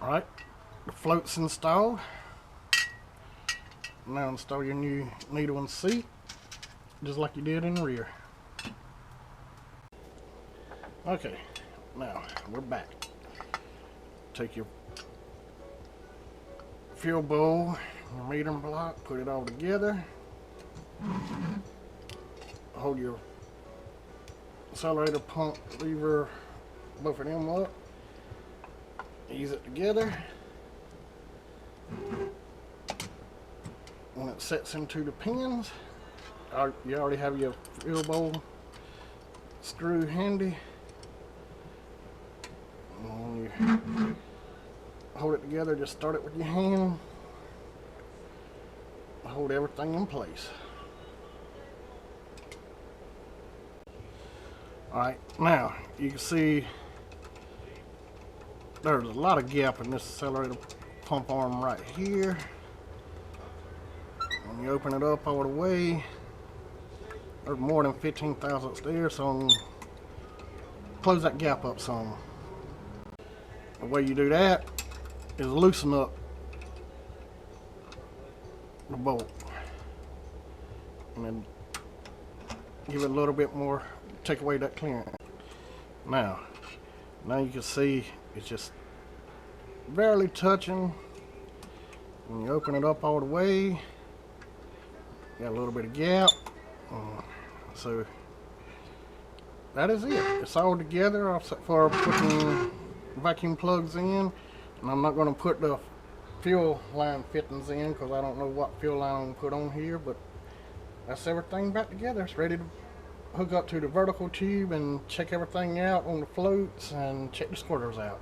Alright, the float's installed. Now install your new needle and seat, just like you did in the rear. Okay, now we're back. Take your fuel bowl, your metering block, put it all together. Hold your accelerator pump lever, both of them up. Ease it together. When it sets into the pins, you already have your fuel bowl screw handy. And when you hold it together, just start it with your hand. Hold everything in place. Alright, now you can see there's a lot of gap in this accelerator pump arm right here. When you open it up all the way, there's more than 15 thousandths there, so close that gap up some. The way you do that is loosen up the bolt and then give it a little bit more, take away that clearance. Now you can see it's just barely touching. When you open it up all the way, got a little bit of gap. So that is it. It's all together except for putting vacuum plugs in. And I'm not going to put the fuel line fittings in because I don't know what fuel line I'm going to put on here, but that's everything back together. It's ready to hook up to the vertical tube and check everything out on the floats and check the squirters out.